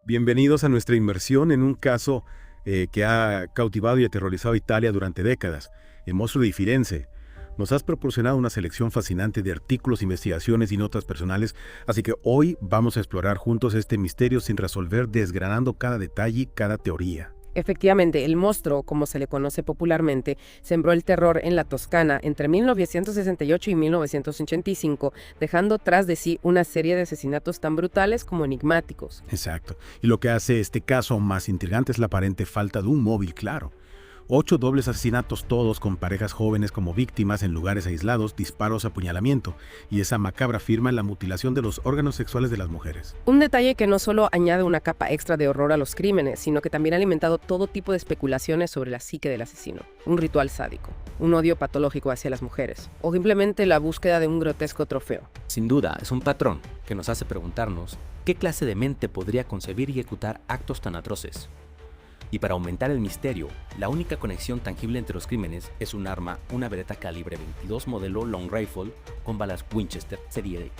Bienvenidos a nuestra inmersión en un caso que ha cautivado y aterrorizado a Italia durante décadas, el monstruo de Firenze. Nos has proporcionado una selección fascinante de artículos, investigaciones y notas personales, así que hoy vamos a explorar juntos este misterio sin resolver, desgranando cada detalle y cada teoría. Efectivamente, el monstruo, como se le conoce popularmente, sembró el terror en la Toscana entre 1968 y 1985, dejando tras de sí una serie de asesinatos tan brutales como enigmáticos. Exacto. Y lo que hace este caso aún más intrigante es la aparente falta de un móvil claro. 8 dobles asesinatos, todos con parejas jóvenes como víctimas en lugares aislados, disparos, apuñalamiento, y esa macabra firma en la mutilación de los órganos sexuales de las mujeres. Un detalle que no solo añade una capa extra de horror a los crímenes, sino que también ha alimentado todo tipo de especulaciones sobre la psique del asesino. Un ritual sádico, un odio patológico hacia las mujeres, o simplemente la búsqueda de un grotesco trofeo. Sin duda, es un patrón que nos hace preguntarnos qué clase de mente podría concebir y ejecutar actos tan atroces. Y para aumentar el misterio, la única conexión tangible entre los crímenes es un arma, una Beretta calibre 22 modelo Long Rifle con balas Winchester Serie H.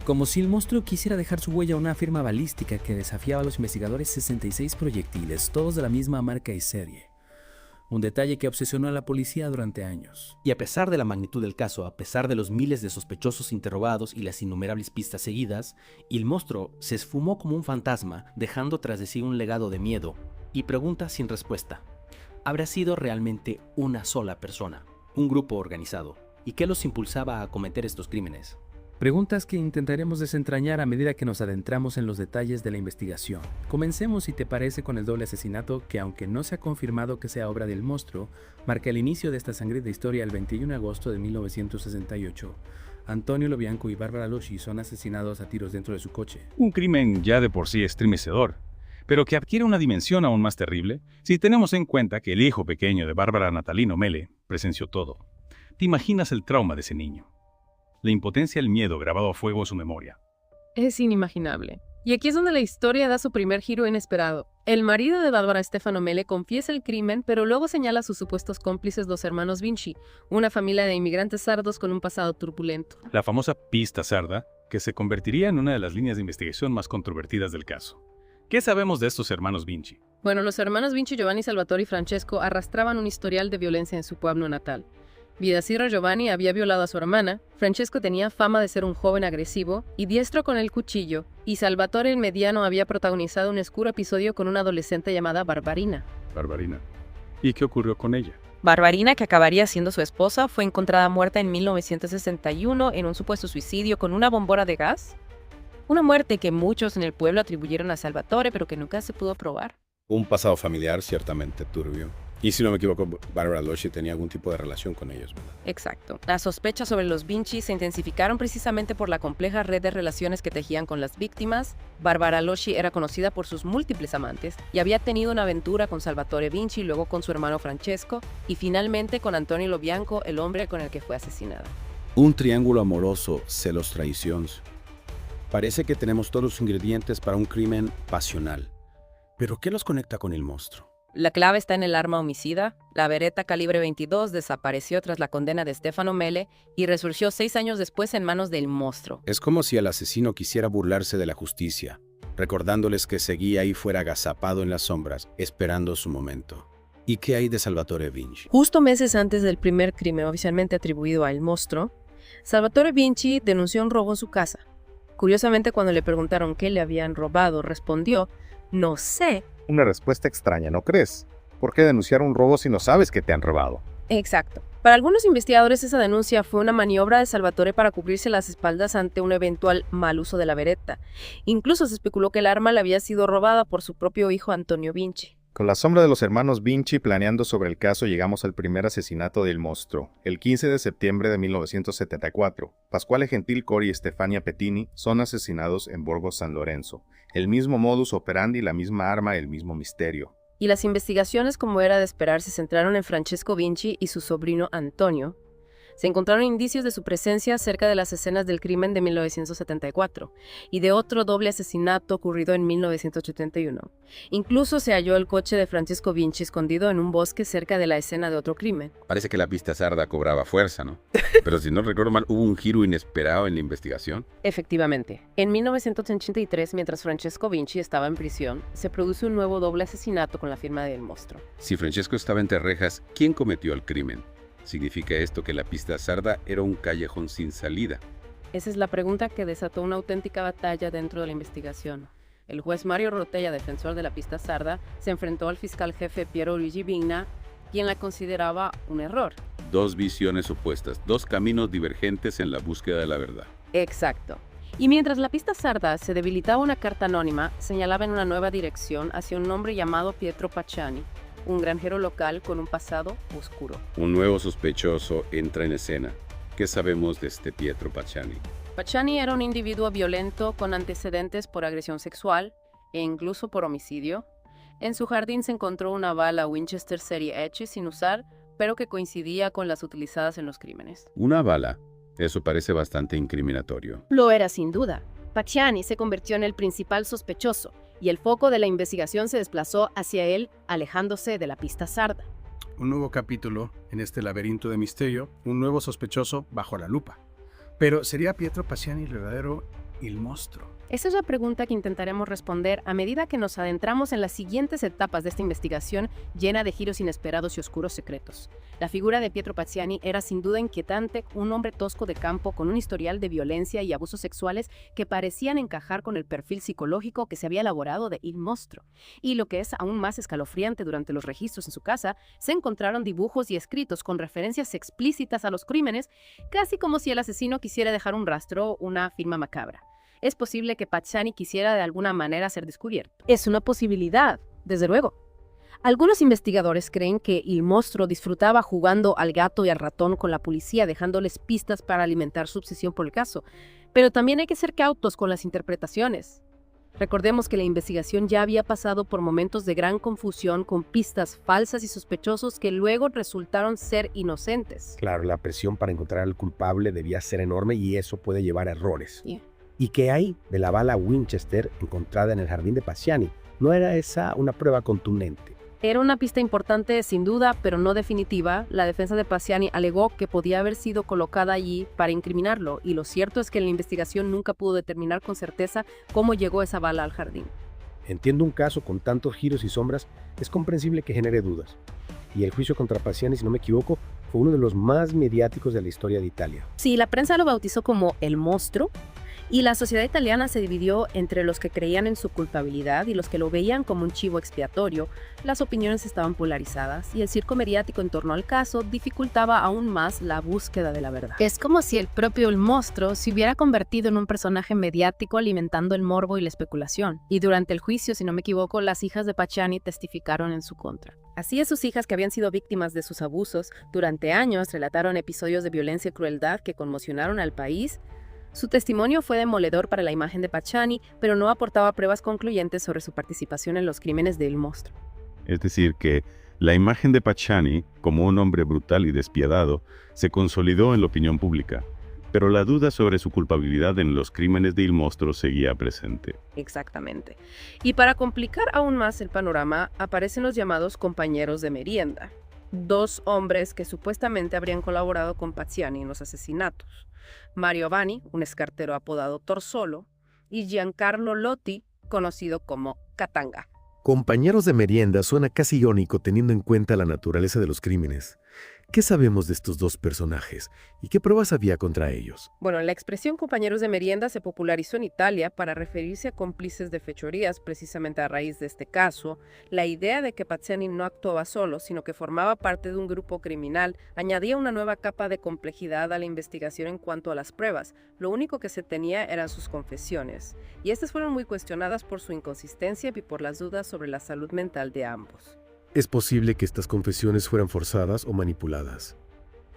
Como si el monstruo quisiera dejar su huella a una firma balística que desafiaba a los investigadores 66 proyectiles, todos de la misma marca y serie. Un detalle que obsesionó a la policía durante años. Y a pesar de la magnitud del caso, a pesar de los miles de sospechosos interrogados y las innumerables pistas seguidas, el monstruo se esfumó como un fantasma, dejando tras de sí un legado de miedo y preguntas sin respuesta. ¿Habrá sido realmente una sola persona, un grupo organizado? ¿Y qué los impulsaba a cometer estos crímenes? Preguntas que intentaremos desentrañar a medida que nos adentramos en los detalles de la investigación. Comencemos, si te parece, con el doble asesinato que, aunque no se ha confirmado que sea obra del monstruo, marca el inicio de esta sangrienta historia el 21 de agosto de 1968. Antonio Lobianco y Barbara Loschi son asesinados a tiros dentro de su coche. Un crimen ya de por sí estremecedor, pero que adquiere una dimensión aún más terrible si tenemos en cuenta que el hijo pequeño de Barbara, Natalino Mele, presenció todo. ¿Te imaginas el trauma de ese niño? La impotencia y el miedo grabado a fuego en su memoria. Es inimaginable. Y aquí es donde la historia da su primer giro inesperado. El marido de Barbara, Stefano Mele, confiesa el crimen, pero luego señala a sus supuestos cómplices, los hermanos Vinci, una familia de inmigrantes sardos con un pasado turbulento. La famosa pista sarda, que se convertiría en una de las líneas de investigación más controvertidas del caso. ¿Qué sabemos de estos hermanos Vinci? Bueno, los hermanos Vinci, Giovanni, Salvatore y Francesco, arrastraban un historial de violencia en su pueblo natal. Vidacirra Giovanni había violado a su hermana, Francesco tenía fama de ser un joven agresivo y diestro con el cuchillo, y Salvatore el mediano había protagonizado un oscuro episodio con una adolescente llamada Barbarina. Barbarina. ¿Y qué ocurrió con ella? Barbarina, que acabaría siendo su esposa, fue encontrada muerta en 1961 en un supuesto suicidio con una bombona de gas. Una muerte que muchos en el pueblo atribuyeron a Salvatore, pero que nunca se pudo probar. Un pasado familiar ciertamente turbio. Y si no me equivoco, Barbara Loschi tenía algún tipo de relación con ellos, ¿verdad? Exacto. Las sospechas sobre los Vinci se intensificaron precisamente por la compleja red de relaciones que tejían con las víctimas. Barbara Loschi era conocida por sus múltiples amantes y había tenido una aventura con Salvatore Vinci, luego con su hermano Francesco y finalmente con Antonio Lobianco, el hombre con el que fue asesinada. Un triángulo amoroso, celos, traiciones. Parece que tenemos todos los ingredientes para un crimen pasional. ¿Pero qué los conecta con el monstruo? La clave está en el arma homicida. La Beretta calibre 22 desapareció tras la condena de Stefano Mele y resurgió 6 años después en manos del monstruo. Es como si el asesino quisiera burlarse de la justicia, recordándoles que seguía ahí fuera agazapado en las sombras, esperando su momento. ¿Y qué hay de Salvatore Vinci? Justo meses antes del primer crimen oficialmente atribuido al monstruo, Salvatore Vinci denunció un robo en su casa. Curiosamente, cuando le preguntaron qué le habían robado, respondió: "No sé". Una respuesta extraña, ¿no crees? ¿Por qué denunciar un robo si no sabes que te han robado? Exacto. Para algunos investigadores esa denuncia fue una maniobra de Salvatore para cubrirse las espaldas ante un eventual mal uso de la Beretta. Incluso se especuló que el arma le había sido robada por su propio hijo Antonio Vinci. Con la sombra de los hermanos Vinci planeando sobre el caso, llegamos al primer asesinato del monstruo. El 15 de septiembre de 1974, Pasquale Gentilcore y Stefania Pettini son asesinados en Borgo San Lorenzo. El mismo modus operandi, la misma arma, el mismo misterio. Y las investigaciones, como era de esperar, se centraron en Francesco Vinci y su sobrino Antonio. Se encontraron indicios de su presencia cerca de las escenas del crimen de 1974 y de otro doble asesinato ocurrido en 1981. Incluso se halló el coche de Francesco Vinci escondido en un bosque cerca de la escena de otro crimen. Parece que la pista sarda cobraba fuerza, ¿no? Pero si no recuerdo mal, hubo un giro inesperado en la investigación. Efectivamente, en 1983, mientras Francesco Vinci estaba en prisión, se produce un nuevo doble asesinato con la firma del monstruo. Si Francesco estaba entre rejas, ¿quién cometió el crimen? ¿Significa esto que la pista sarda era un callejón sin salida? Esa es la pregunta que desató una auténtica batalla dentro de la investigación. El juez Mario Rotella, defensor de la pista sarda, se enfrentó al fiscal jefe Piero Luigi Vigna, quien la consideraba un error. Dos visiones opuestas, dos caminos divergentes en la búsqueda de la verdad. Exacto. Y mientras la pista sarda se debilitaba, una carta anónima señalaba en una nueva dirección hacia un hombre llamado Pietro Pacciani, un granjero local con un pasado oscuro. Un nuevo sospechoso entra en escena. ¿Qué sabemos de este Pietro Pacciani? Pacciani era un individuo violento con antecedentes por agresión sexual e incluso por homicidio. En su jardín se encontró una bala Winchester Serie H sin usar, pero que coincidía con las utilizadas en los crímenes. Una bala. Eso parece bastante incriminatorio. Lo era sin duda. Pacciani se convirtió en el principal sospechoso, y el foco de la investigación se desplazó hacia él, alejándose de la pista sarda. Un nuevo capítulo en este laberinto de misterio, un nuevo sospechoso bajo la lupa. Pero ¿sería Pietro Pacciani el verdadero il monstruo? Esa es la pregunta que intentaremos responder a medida que nos adentramos en las siguientes etapas de esta investigación llena de giros inesperados y oscuros secretos. La figura de Pietro Pacciani era sin duda inquietante, un hombre tosco de campo con un historial de violencia y abusos sexuales que parecían encajar con el perfil psicológico que se había elaborado de Il Mostro. Y lo que es aún más escalofriante, durante los registros en su casa, se encontraron dibujos y escritos con referencias explícitas a los crímenes, casi como si el asesino quisiera dejar un rastro, una firma macabra. Es posible que Pacciani quisiera de alguna manera ser descubierto. Es una posibilidad, desde luego. Algunos investigadores creen que Il Mostro disfrutaba jugando al gato y al ratón con la policía, dejándoles pistas para alimentar su obsesión por el caso. Pero también hay que ser cautos con las interpretaciones. Recordemos que la investigación ya había pasado por momentos de gran confusión con pistas falsas y sospechosos que luego resultaron ser inocentes. Claro, la presión para encontrar al culpable debía ser enorme y eso puede llevar a errores. Sí. ¿Y qué hay de la bala Winchester encontrada en el jardín de Pacciani? ¿No era esa una prueba contundente? Era una pista importante sin duda, pero no definitiva. La defensa de Pacciani alegó que podía haber sido colocada allí para incriminarlo, y lo cierto es que la investigación nunca pudo determinar con certeza cómo llegó esa bala al jardín. Entiendo un caso con tantos giros y sombras, es comprensible que genere dudas. Y el juicio contra Pacciani, si no me equivoco, fue uno de los más mediáticos de la historia de Italia. Sí, la prensa lo bautizó como el monstruo, y la sociedad italiana se dividió entre los que creían en su culpabilidad y los que lo veían como un chivo expiatorio. Las opiniones estaban polarizadas y el circo mediático en torno al caso dificultaba aún más la búsqueda de la verdad. Es como si el propio El Monstruo se hubiera convertido en un personaje mediático alimentando el morbo y la especulación. Y durante el juicio, si no me equivoco, las hijas de Pacciani testificaron en su contra. Así es, sus hijas, que habían sido víctimas de sus abusos durante años, relataron episodios de violencia y crueldad que conmocionaron al país. Su testimonio fue demoledor para la imagen de Pacciani, pero no aportaba pruebas concluyentes sobre su participación en los crímenes de Il Mostro. Es decir, que la imagen de Pacciani, como un hombre brutal y despiadado, se consolidó en la opinión pública, pero la duda sobre su culpabilidad en los crímenes de Il Mostro seguía presente. Exactamente. Y para complicar aún más el panorama, aparecen los llamados compañeros de merienda, dos hombres que supuestamente habrían colaborado con Pacciani en los asesinatos. Mario Vanni, un escartero apodado Torsolo, y Giancarlo Lotti, conocido como Katanga. Compañeros de merienda suena casi irónico teniendo en cuenta la naturaleza de los crímenes. ¿Qué sabemos de estos dos personajes y qué pruebas había contra ellos? Bueno, la expresión compañeros de merienda se popularizó en Italia para referirse a cómplices de fechorías precisamente a raíz de este caso. La idea de que Pacciani no actuaba solo, sino que formaba parte de un grupo criminal, añadía una nueva capa de complejidad a la investigación en cuanto a las pruebas. Lo único que se tenía eran sus confesiones, y estas fueron muy cuestionadas por su inconsistencia y por las dudas sobre la salud mental de ambos. Es posible que estas confesiones fueran forzadas o manipuladas.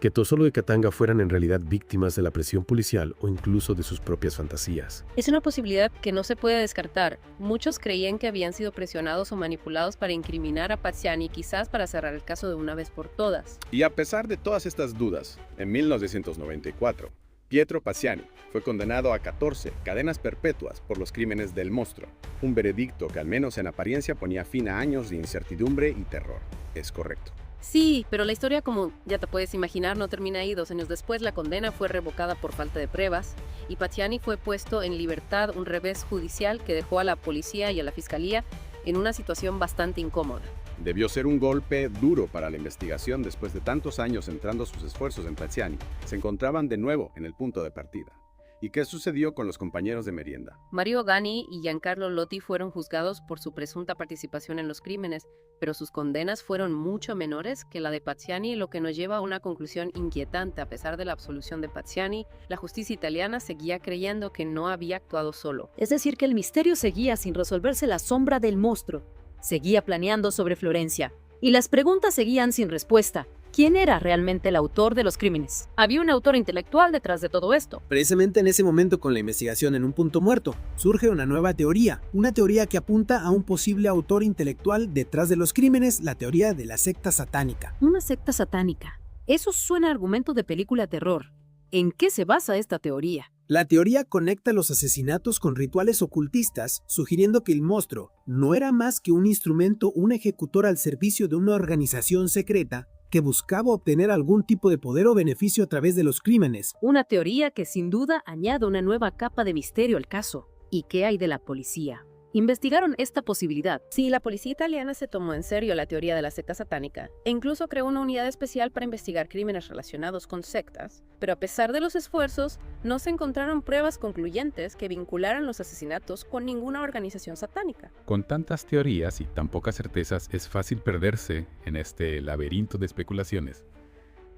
que Tosolo de Katanga fueran en realidad víctimas de la presión policial o incluso de sus propias fantasías. Es una posibilidad que no se puede descartar. Muchos creían que habían sido presionados o manipulados para incriminar a Pazziani, quizás para cerrar el caso de una vez por todas. Y a pesar de todas estas dudas, en 1994, Pietro Pazziani fue condenado a 14 cadenas perpetuas por los crímenes del monstruo, un veredicto que al menos en apariencia ponía fin a años de incertidumbre y terror. Es correcto. Sí, pero la historia, como ya te puedes imaginar, no termina ahí. 2 años después, la condena fue revocada por falta de pruebas y Pazziani fue puesto en libertad, un revés judicial que dejó a la policía y a la fiscalía en una situación bastante incómoda. Debió ser un golpe duro para la investigación después de tantos años centrando sus esfuerzos en Pazziani. Se encontraban de nuevo en el punto de partida. ¿Y qué sucedió con los compañeros de merienda? Mario Gani y Giancarlo Lotti fueron juzgados por su presunta participación en los crímenes, pero sus condenas fueron mucho menores que la de Pazziani, lo que nos lleva a una conclusión inquietante. A pesar de la absolución de Pazziani, la justicia italiana seguía creyendo que no había actuado solo. Es decir, que el misterio seguía sin resolverse. La sombra del monstruo seguía planeando sobre Florencia, y las preguntas seguían sin respuesta. ¿Quién era realmente el autor de los crímenes? Había un autor intelectual detrás de todo esto. Precisamente en ese momento, con la investigación en un punto muerto, surge una nueva teoría. Una teoría que apunta a un posible autor intelectual detrás de los crímenes, la teoría de la secta satánica. Una secta satánica. Eso suena a argumento de película terror. ¿En qué se basa esta teoría? La teoría conecta los asesinatos con rituales ocultistas, sugiriendo que el monstruo no era más que un instrumento, un ejecutor al servicio de una organización secreta que buscaba obtener algún tipo de poder o beneficio a través de los crímenes. Una teoría que sin duda añade una nueva capa de misterio al caso. ¿Y qué hay de la policía? Investigaron esta posibilidad. Sí, la policía italiana se tomó en serio la teoría de la secta satánica e incluso creó una unidad especial para investigar crímenes relacionados con sectas. Pero a pesar de los esfuerzos, no se encontraron pruebas concluyentes que vincularan los asesinatos con ninguna organización satánica. Con tantas teorías y tan pocas certezas, es fácil perderse en este laberinto de especulaciones.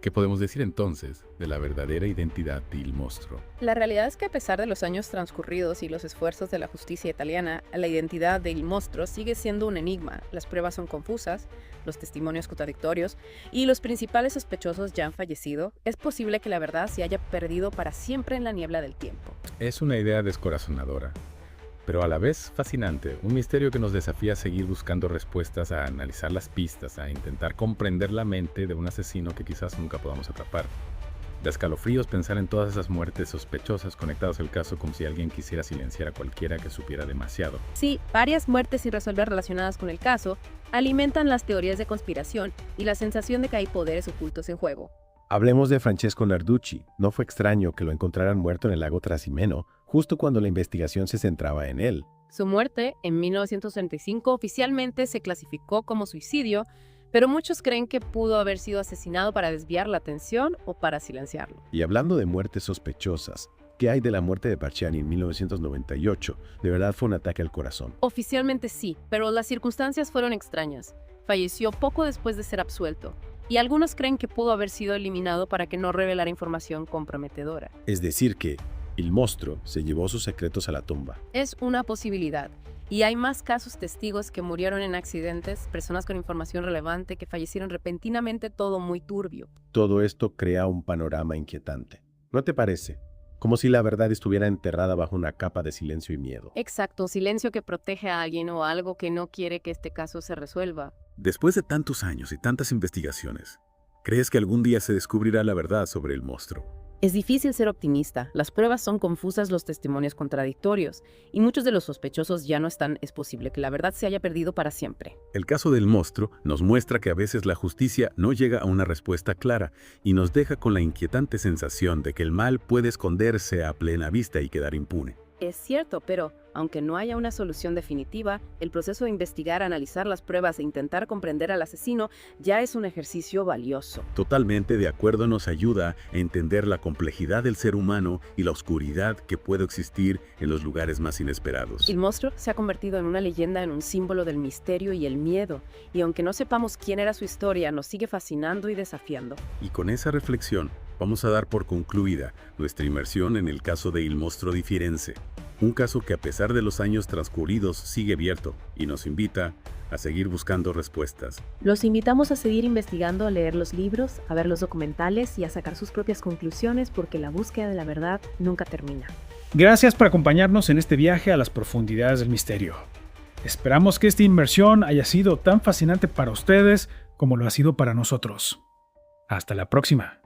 ¿Qué podemos decir entonces de la verdadera identidad del monstruo? La realidad es que a pesar de los años transcurridos y los esfuerzos de la justicia italiana, la identidad del monstruo sigue siendo un enigma. Las pruebas son confusas, los testimonios contradictorios y los principales sospechosos ya han fallecido. Es posible que la verdad se haya perdido para siempre en la niebla del tiempo. Es una idea descorazonadora, pero a la vez fascinante, un misterio que nos desafía a seguir buscando respuestas, a analizar las pistas, a intentar comprender la mente de un asesino que quizás nunca podamos atrapar. Da escalofríos pensar en todas esas muertes sospechosas conectadas al caso, como si alguien quisiera silenciar a cualquiera que supiera demasiado. Sí, varias muertes sin resolver relacionadas con el caso alimentan las teorías de conspiración y la sensación de que hay poderes ocultos en juego. Hablemos de Francesco Narducci. No fue extraño que lo encontraran muerto en el lago Trasimeno, justo cuando la investigación se centraba en él. Su muerte, en 1935, oficialmente se clasificó como suicidio, pero muchos creen que pudo haber sido asesinado para desviar la atención o para silenciarlo. Y hablando de muertes sospechosas, ¿qué hay de la muerte de Pazziani en 1998? ¿De verdad fue un ataque al corazón? Oficialmente sí, pero las circunstancias fueron extrañas. Falleció poco después de ser absuelto, y algunos creen que pudo haber sido eliminado para que no revelara información comprometedora. Es decir que el monstruo se llevó sus secretos a la tumba. Es una posibilidad. Y hay más casos testigos que murieron en accidentes, personas con información relevante que fallecieron repentinamente, todo muy turbio. Todo esto crea un panorama inquietante. ¿No te parece? Como si la verdad estuviera enterrada bajo una capa de silencio y miedo. Exacto, silencio que protege a alguien o algo que no quiere que este caso se resuelva. Después de tantos años y tantas investigaciones, ¿crees que algún día se descubrirá la verdad sobre el monstruo? Es difícil ser optimista, las pruebas son confusas, los testimonios contradictorios, y muchos de los sospechosos ya no están. Es posible que la verdad se haya perdido para siempre. El caso del monstruo nos muestra que a veces la justicia no llega a una respuesta clara y nos deja con la inquietante sensación de que el mal puede esconderse a plena vista y quedar impune. Es cierto, pero aunque no haya una solución definitiva, el proceso de investigar, analizar las pruebas e intentar comprender al asesino ya es un ejercicio valioso. Totalmente de acuerdo, nos ayuda a entender la complejidad del ser humano y la oscuridad que puede existir en los lugares más inesperados. El monstruo se ha convertido en una leyenda, en un símbolo del misterio y el miedo, y aunque no sepamos quién era su historia, nos sigue fascinando y desafiando. Y con esa reflexión, vamos a dar por concluida nuestra inmersión en el caso de Il Mostro di Firenze. Un caso que a pesar de los años transcurridos sigue abierto y nos invita a seguir buscando respuestas. Los invitamos a seguir investigando, a leer los libros, a ver los documentales y a sacar sus propias conclusiones porque la búsqueda de la verdad nunca termina. Gracias por acompañarnos en este viaje a las profundidades del misterio. Esperamos que esta inmersión haya sido tan fascinante para ustedes como lo ha sido para nosotros. Hasta la próxima.